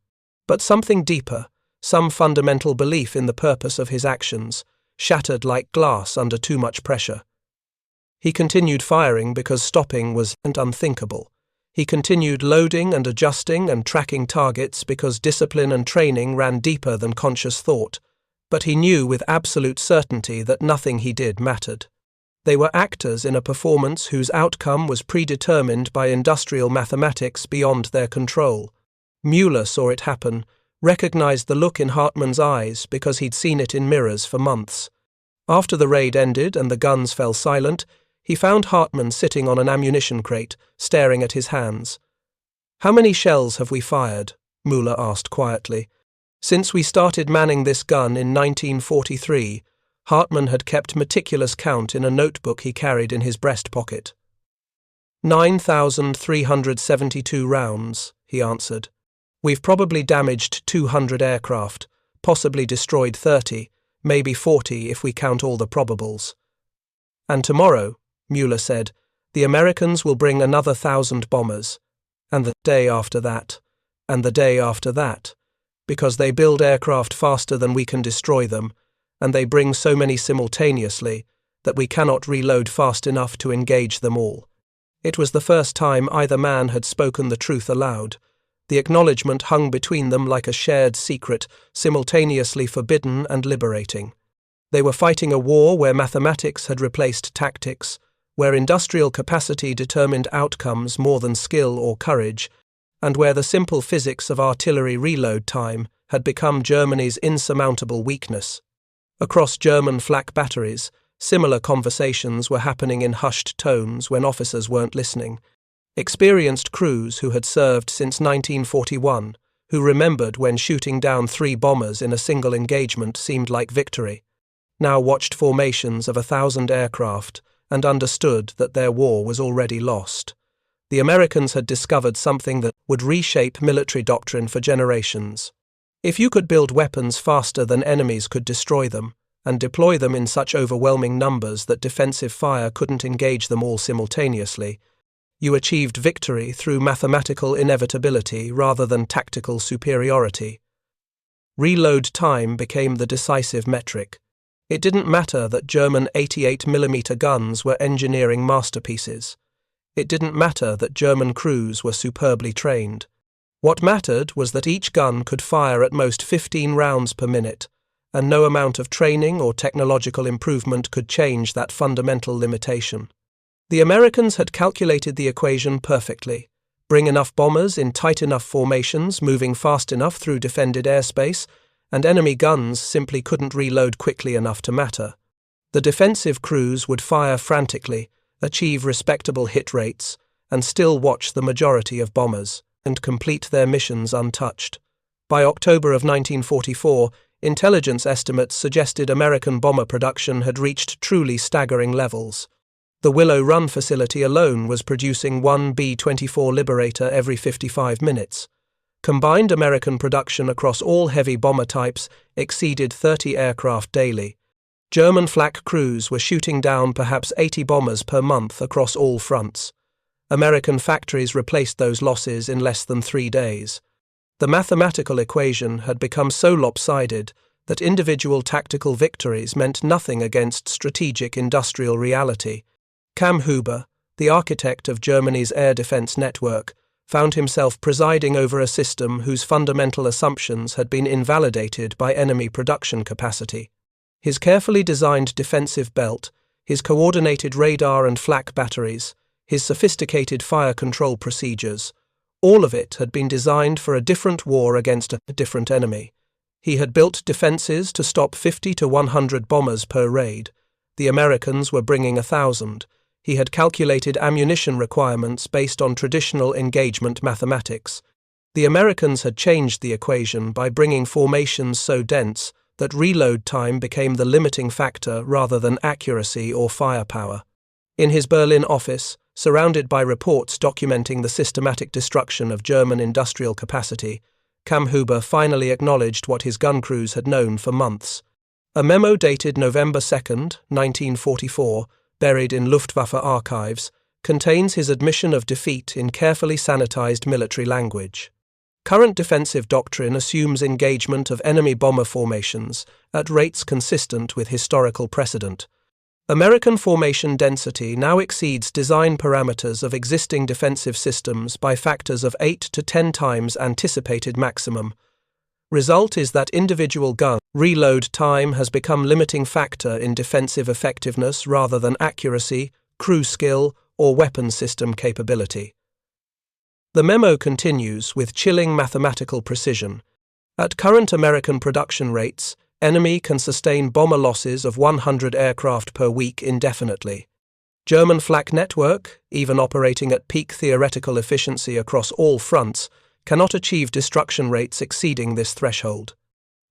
but something deeper, some fundamental belief in the purpose of his actions, shattered like glass under too much pressure. He continued firing because stopping was unthinkable. He continued loading and adjusting and tracking targets because discipline and training ran deeper than conscious thought, but he knew with absolute certainty that nothing he did mattered. They were actors in a performance whose outcome was predetermined by industrial mathematics beyond their control. Mueller saw it happen, recognized the look in Hartmann's eyes because he'd seen it in mirrors for months. After the raid ended and the guns fell silent, he found Hartmann sitting on an ammunition crate, staring at his hands. "How many shells have we fired?" Mueller asked quietly. Since we started manning this gun in 1943, Hartmann had kept meticulous count in a notebook he carried in his breast pocket. 9,372 rounds, he answered. We've probably damaged 200 aircraft, possibly destroyed 30, maybe 40 if we count all the probables. And tomorrow, Mueller said, the Americans will bring another 1,000 bombers, and the day after that, and the day after that, because they build aircraft faster than we can destroy them, and they bring so many simultaneously that we cannot reload fast enough to engage them all. It was the first time either man had spoken the truth aloud. The acknowledgement hung between them like a shared secret, simultaneously forbidden and liberating. They were fighting a war where mathematics had replaced tactics, where industrial capacity determined outcomes more than skill or courage, and where the simple physics of artillery reload time had become Germany's insurmountable weakness. Across German flak batteries, similar conversations were happening in hushed tones when officers weren't listening. Experienced crews who had served since 1941, who remembered when shooting down 3 bombers in a single engagement seemed like victory, now watched formations of 1,000 aircraft and understood that their war was already lost. The Americans had discovered something that would reshape military doctrine for generations. If you could build weapons faster than enemies could destroy them, and deploy them in such overwhelming numbers that defensive fire couldn't engage them all simultaneously, you achieved victory through mathematical inevitability rather than tactical superiority. Reload time became the decisive metric. It didn't matter that German 88mm guns were engineering masterpieces. It didn't matter that German crews were superbly trained. What mattered was that each gun could fire at most 15 rounds per minute, and no amount of training or technological improvement could change that fundamental limitation. The Americans had calculated the equation perfectly. Bring enough bombers in tight enough formations, moving fast enough through defended airspace, and enemy guns simply couldn't reload quickly enough to matter. The defensive crews would fire frantically, achieve respectable hit rates, and still watch the majority of bombers, and complete their missions untouched. By October of 1944, intelligence estimates suggested American bomber production had reached truly staggering levels. The Willow Run facility alone was producing 1 B-24 Liberator every 55 minutes. Combined American production across all heavy bomber types exceeded 30 aircraft daily. German flak crews were shooting down perhaps 80 bombers per month across all fronts. American factories replaced those losses in less than 3 days. The mathematical equation had become so lopsided that individual tactical victories meant nothing against strategic industrial reality. Kammhuber, the architect of Germany's air defense network, found himself presiding over a system whose fundamental assumptions had been invalidated by enemy production capacity. His carefully designed defensive belt, his coordinated radar and flak batteries, his sophisticated fire control procedures, all of it had been designed for a different war against a different enemy. He had built defenses to stop 50 to 100 bombers per raid. The Americans were bringing 1,000. He had calculated ammunition requirements based on traditional engagement mathematics. The Americans had changed the equation by bringing formations so dense that reload time became the limiting factor rather than accuracy or firepower. In his Berlin office, surrounded by reports documenting the systematic destruction of German industrial capacity, Kammhuber finally acknowledged what his gun crews had known for months. A memo dated November 2, 1944, buried in Luftwaffe archives, contains his admission of defeat in carefully sanitized military language. Current defensive doctrine assumes engagement of enemy bomber formations at rates consistent with historical precedent. American formation density now exceeds design parameters of existing defensive systems by factors of 8 to 10 times anticipated maximum. Result is that individual gun reload time has become limiting factor in defensive effectiveness rather than accuracy, crew skill, or weapon system capability. The memo continues with chilling mathematical precision. At current American production rates, enemy can sustain bomber losses of 100 aircraft per week indefinitely. German Flak network, even operating at peak theoretical efficiency across all fronts, cannot achieve destruction rates exceeding this threshold.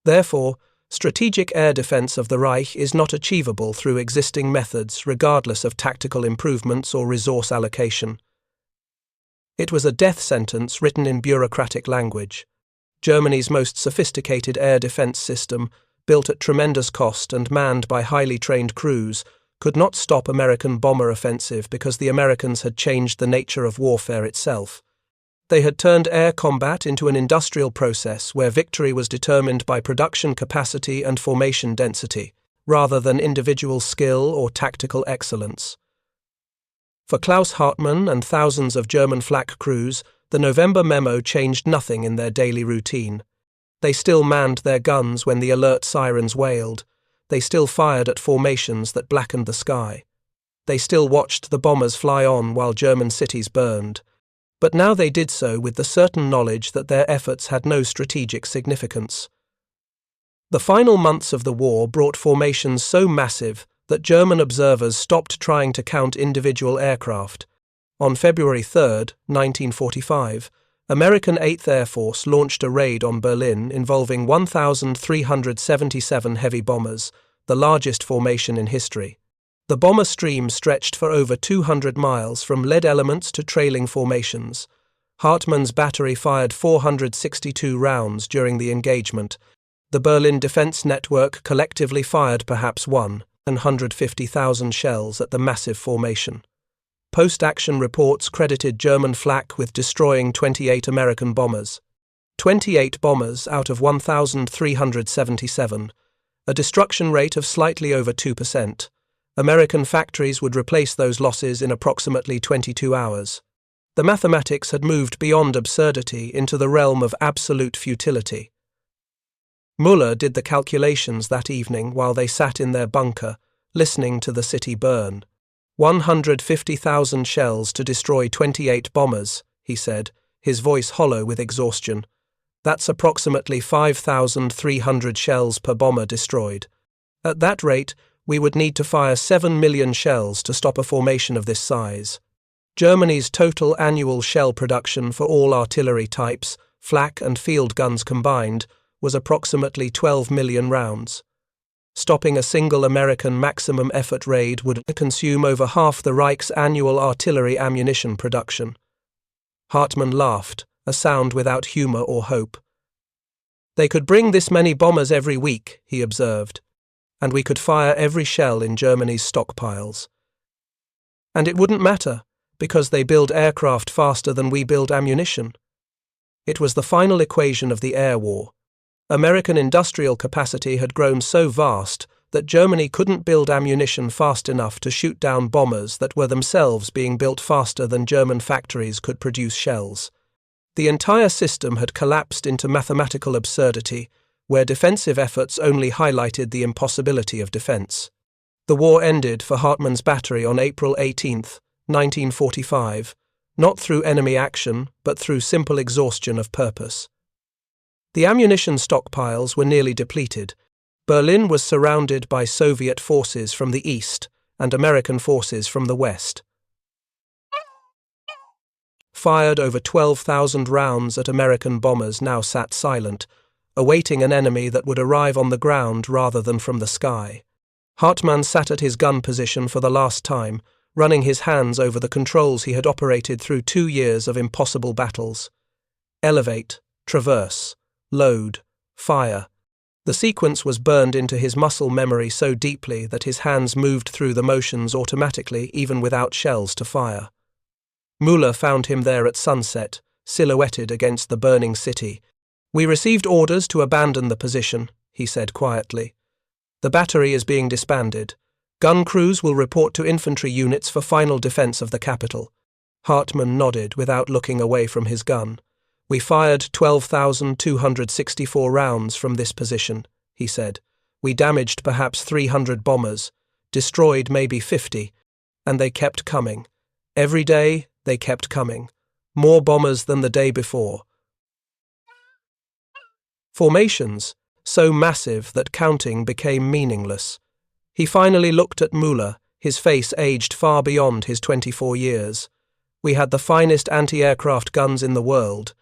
Therefore, strategic air defense of the Reich is not achievable through existing methods regardless of tactical improvements or resource allocation. It was a death sentence written in bureaucratic language. Germany's most sophisticated air defense system, built at tremendous cost and manned by highly trained crews, could not stop American bomber offensive because the Americans had changed the nature of warfare itself. They had turned air combat into an industrial process where victory was determined by production capacity and formation density, rather than individual skill or tactical excellence. For Klaus Hartmann and thousands of German Flak crews, the November memo changed nothing in their daily routine. They still manned their guns when the alert sirens wailed. They still fired at formations that blackened the sky. They still watched the bombers fly on while German cities burned. But now they did so with the certain knowledge that their efforts had no strategic significance. The final months of the war brought formations so massive that German observers stopped trying to count individual aircraft. On February 3, 1945, American 8th Air Force launched a raid on Berlin involving 1,377 heavy bombers, the largest formation in history. The bomber stream stretched for over 200 miles from lead elements to trailing formations. Hartmann's battery fired 462 rounds during the engagement. The Berlin Defense Network collectively fired perhaps 150,000 shells at the massive formation. Post-action reports credited German Flak with destroying 28 American bombers. 28 bombers out of 1,377, a destruction rate of slightly over 2%. American factories would replace those losses in approximately 22 hours. The mathematics had moved beyond absurdity into the realm of absolute futility. Müller did the calculations that evening while they sat in their bunker, listening to the city burn. 150,000 shells to destroy 28 bombers, he said, his voice hollow with exhaustion. That's approximately 5,300 shells per bomber destroyed. At that rate, we would need to fire 7 million shells to stop a formation of this size. Germany's total annual shell production for all artillery types, flak and field guns combined, was approximately 12 million rounds. Stopping a single American maximum effort raid would consume over half the Reich's annual artillery ammunition production. Hartmann laughed, a sound without humor or hope. They could bring this many bombers every week, he observed, and we could fire every shell in Germany's stockpiles. And it wouldn't matter, because they build aircraft faster than we build ammunition. It was the final equation of the air war. American industrial capacity had grown so vast that Germany couldn't build ammunition fast enough to shoot down bombers that were themselves being built faster than German factories could produce shells. The entire system had collapsed into mathematical absurdity, where defensive efforts only highlighted the impossibility of defense. The war ended for Hartmann's battery on April 18, 1945, not through enemy action, but through simple exhaustion of purpose. The ammunition stockpiles were nearly depleted. Berlin was surrounded by Soviet forces from the east and American forces from the west. Fired over 12,000 rounds at American bombers now sat silent, awaiting an enemy that would arrive on the ground rather than from the sky. Hartmann sat at his gun position for the last time, running his hands over the controls he had operated through 2 years of impossible battles. Elevate, traverse, load, fire. The sequence was burned into his muscle memory so deeply that his hands moved through the motions automatically even without shells to fire. Müller found him there at sunset, silhouetted against the burning city. "We received orders to abandon the position," he said quietly. "The battery is being disbanded. Gun crews will report to infantry units for final defense of the capital." Hartmann nodded without looking away from his gun. "We fired 12,264 rounds from this position," he said. "We damaged perhaps 300 bombers, destroyed maybe 50, and they kept coming. Every day, they kept coming. More bombers than the day before. Formations, so massive that counting became meaningless." He finally looked at Müller, his face aged far beyond his 24 years. "We had the finest anti-aircraft guns in the world.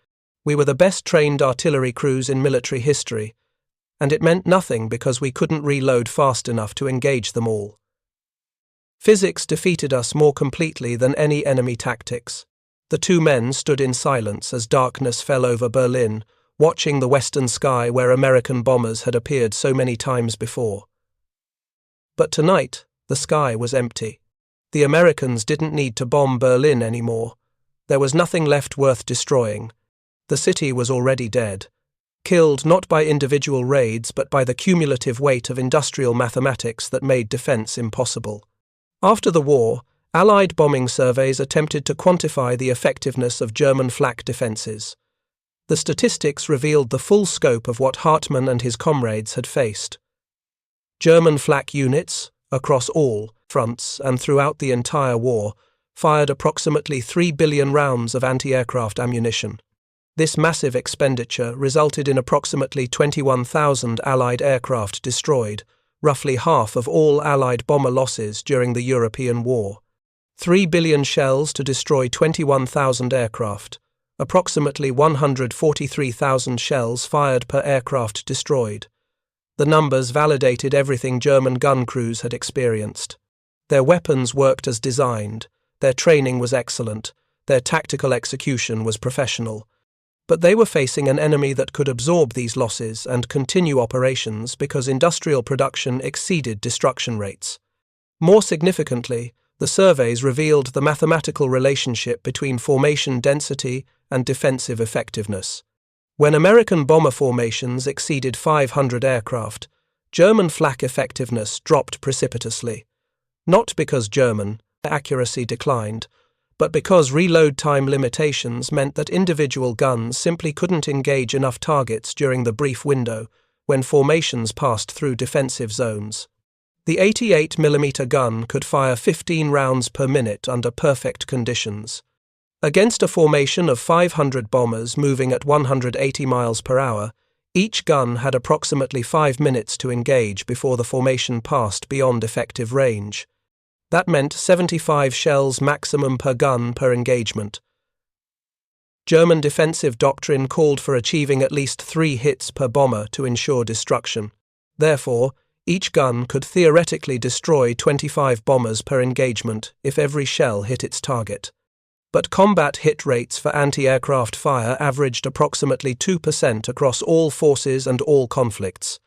We were the best-trained artillery crews in military history, and it meant nothing because we couldn't reload fast enough to engage them all. Physics defeated us more completely than any enemy tactics." The two men stood in silence as darkness fell over Berlin, watching the western sky where American bombers had appeared so many times before. But tonight, the sky was empty. The Americans didn't need to bomb Berlin anymore. There was nothing left worth destroying. The city was already dead, killed not by individual raids but by the cumulative weight of industrial mathematics that made defense impossible. After the war, Allied bombing surveys attempted to quantify the effectiveness of German flak defences. The statistics revealed the full scope of what Hartmann and his comrades had faced. German flak units, across all fronts and throughout the entire war, fired approximately 3 billion rounds of anti-aircraft ammunition. This massive expenditure resulted in approximately 21,000 Allied aircraft destroyed, roughly half of all Allied bomber losses during the European War. 3 billion shells to destroy 21,000 aircraft, approximately 143,000 shells fired per aircraft destroyed. The numbers validated everything German gun crews had experienced. Their weapons worked as designed, their training was excellent, their tactical execution was professional. But they were facing an enemy that could absorb these losses and continue operations because industrial production exceeded destruction rates. More significantly, the surveys revealed the mathematical relationship between formation density and defensive effectiveness. When American bomber formations exceeded 500 aircraft, German flak effectiveness dropped precipitously. Not because German accuracy declined, but because reload time limitations meant that individual guns simply couldn't engage enough targets during the brief window when formations passed through defensive zones. The 88mm gun could fire 15 rounds per minute under perfect conditions. Against a formation of 500 bombers moving at 180 miles per hour, each gun had approximately 5 minutes to engage before the formation passed beyond effective range. That meant 75 shells maximum per gun per engagement. German defensive doctrine called for achieving at least 3 hits per bomber to ensure destruction. Therefore, each gun could theoretically destroy 25 bombers per engagement if every shell hit its target. But combat hit rates for anti-aircraft fire averaged approximately 2% across all forces and all conflicts.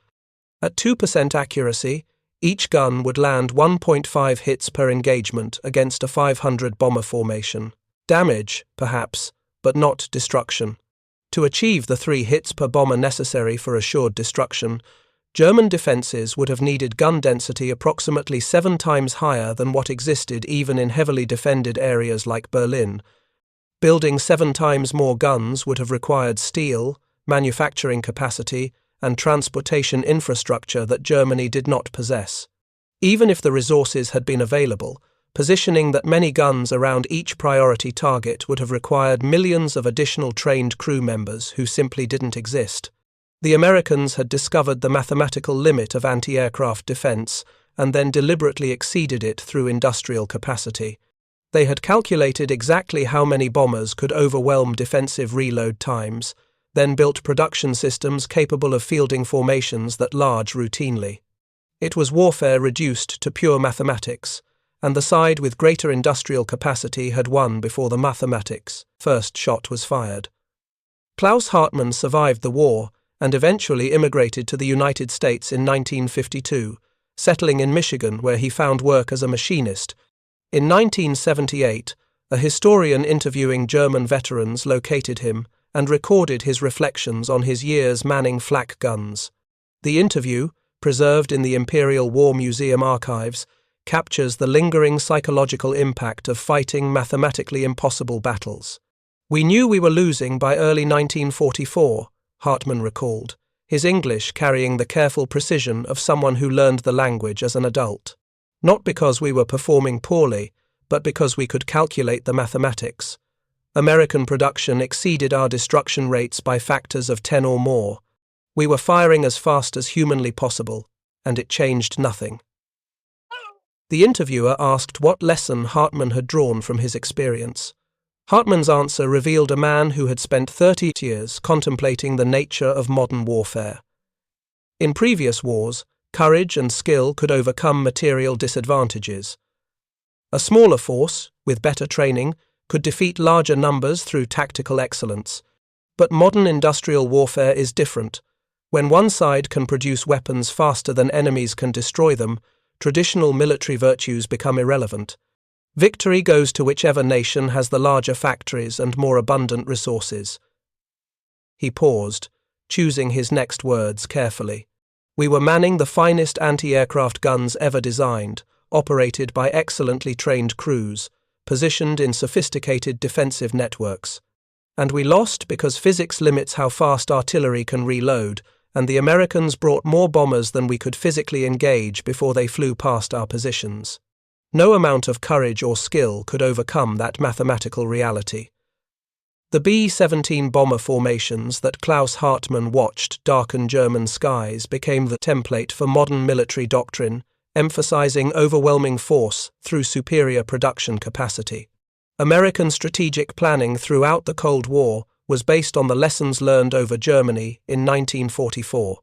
At 2% accuracy, each gun would land 1.5 hits per engagement against a 500 bomber formation. Damage, perhaps, but not destruction. To achieve the 3 hits per bomber necessary for assured destruction, German defences would have needed gun density approximately 7 times higher than what existed even in heavily defended areas like Berlin. Building 7 times more guns would have required steel, manufacturing capacity, and transportation infrastructure that Germany did not possess. Even if the resources had been available, positioning that many guns around each priority target would have required millions of additional trained crew members who simply didn't exist. The Americans had discovered the mathematical limit of anti-aircraft defense and then deliberately exceeded it through industrial capacity. They had calculated exactly how many bombers could overwhelm defensive reload times, then built production systems capable of fielding formations that large routinely. It was warfare reduced to pure mathematics, and the side with greater industrial capacity had won before the mathematics' first shot was fired. Klaus Hartmann survived the war and eventually immigrated to the United States in 1952, settling in Michigan where he found work as a machinist. In 1978, A historian interviewing German veterans located him and recorded his reflections on his years manning flak guns. The interview, preserved in the Imperial War Museum archives, captures the lingering psychological impact of fighting mathematically impossible battles. "We knew we were losing by early 1944, Hartmann recalled, his English carrying the careful precision of someone who learned the language as an adult. Not because we were performing poorly, but because we could calculate the mathematics. American production exceeded our destruction rates by factors of 10 or more. We were firing as fast as humanly possible, and it changed nothing." The interviewer asked what lesson Hartmann had drawn from his experience. Hartmann's answer revealed a man who had spent 30 years contemplating the nature of modern warfare. In previous wars, courage and skill could overcome material disadvantages. A smaller force, with better training, could defeat larger numbers through tactical excellence. But modern industrial warfare is different. When one side can produce weapons faster than enemies can destroy them, traditional military virtues become irrelevant. Victory goes to whichever nation has the larger factories and more abundant resources. He paused, choosing his next words carefully. "We were manning the finest anti-aircraft guns ever designed, operated by excellently trained crews, positioned in sophisticated defensive networks. And we lost because physics limits how fast artillery can reload, and the Americans brought more bombers than we could physically engage before they flew past our positions. No amount of courage or skill could overcome that mathematical reality." The B-17 bomber formations that Klaus Hartmann watched darken German skies became the template for modern military doctrine, emphasizing overwhelming force through superior production capacity. American strategic planning throughout the Cold War was based on the lessons learned over Germany in 1944.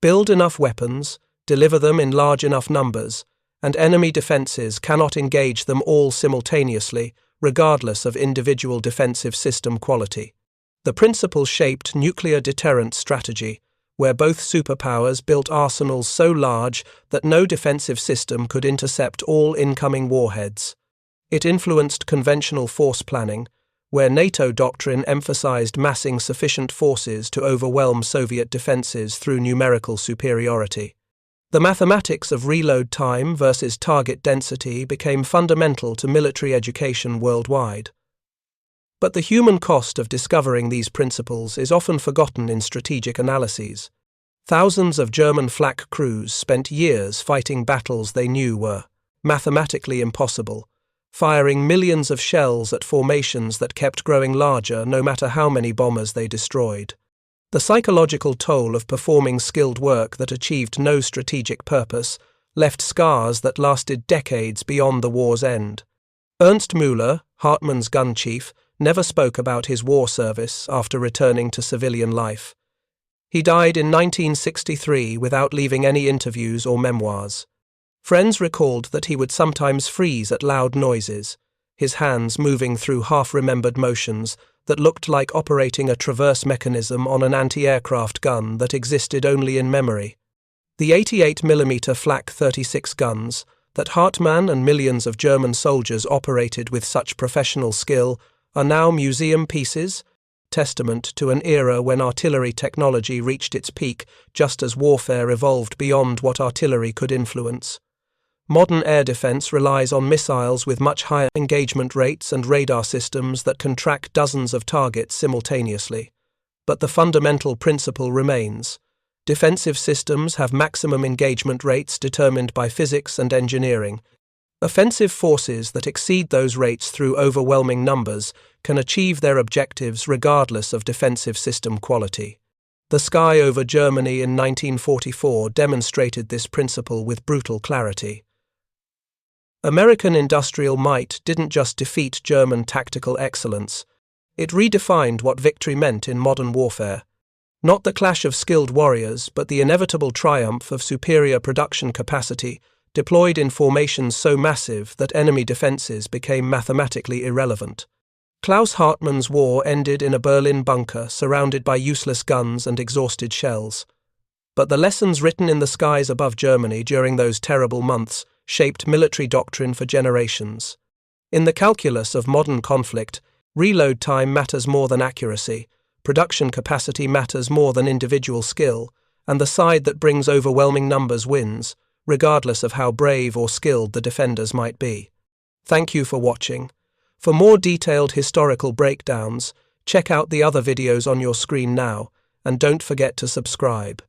Build enough weapons, deliver them in large enough numbers, and enemy defenses cannot engage them all simultaneously, regardless of individual defensive system quality. The principle shaped nuclear deterrent strategy, where both superpowers built arsenals so large that no defensive system could intercept all incoming warheads. It influenced conventional force planning, where NATO doctrine emphasized massing sufficient forces to overwhelm Soviet defenses through numerical superiority. The mathematics of reload time versus target density became fundamental to military education worldwide. But the human cost of discovering these principles is often forgotten in strategic analyses. Thousands of German flak crews spent years fighting battles they knew were mathematically impossible, firing millions of shells at formations that kept growing larger no matter how many bombers they destroyed. The psychological toll of performing skilled work that achieved no strategic purpose left scars that lasted decades beyond the war's end. Ernst Müller, Hartmann's gun chief, never spoke about his war service after returning to civilian life. He died in 1963 without leaving any interviews or memoirs. Friends recalled that he would sometimes freeze at loud noises, his hands moving through half-remembered motions that looked like operating a traverse mechanism on an anti-aircraft gun that existed only in memory. The 88mm Flak 36 guns that Hartmann and millions of German soldiers operated with such professional skill are now museum pieces, testament to an era when artillery technology reached its peak just as warfare evolved beyond what artillery could influence. Modern air defense relies on missiles with much higher engagement rates and radar systems that can track dozens of targets simultaneously. But the fundamental principle remains. Defensive systems have maximum engagement rates determined by physics and engineering. Offensive forces that exceed those rates through overwhelming numbers can achieve their objectives regardless of defensive system quality. The sky over Germany in 1944 demonstrated this principle with brutal clarity. American industrial might didn't just defeat German tactical excellence, it redefined what victory meant in modern warfare. Not the clash of skilled warriors, but the inevitable triumph of superior production capacity, deployed in formations so massive that enemy defenses became mathematically irrelevant. Klaus Hartmann's war ended in a Berlin bunker surrounded by useless guns and exhausted shells. But the lessons written in the skies above Germany during those terrible months shaped military doctrine for generations. In the calculus of modern conflict, reload time matters more than accuracy, production capacity matters more than individual skill, and the side that brings overwhelming numbers wins, regardless of how brave or skilled the defenders might be. Thank you for watching. For more detailed historical breakdowns, check out the other videos on your screen now, and don't forget to subscribe.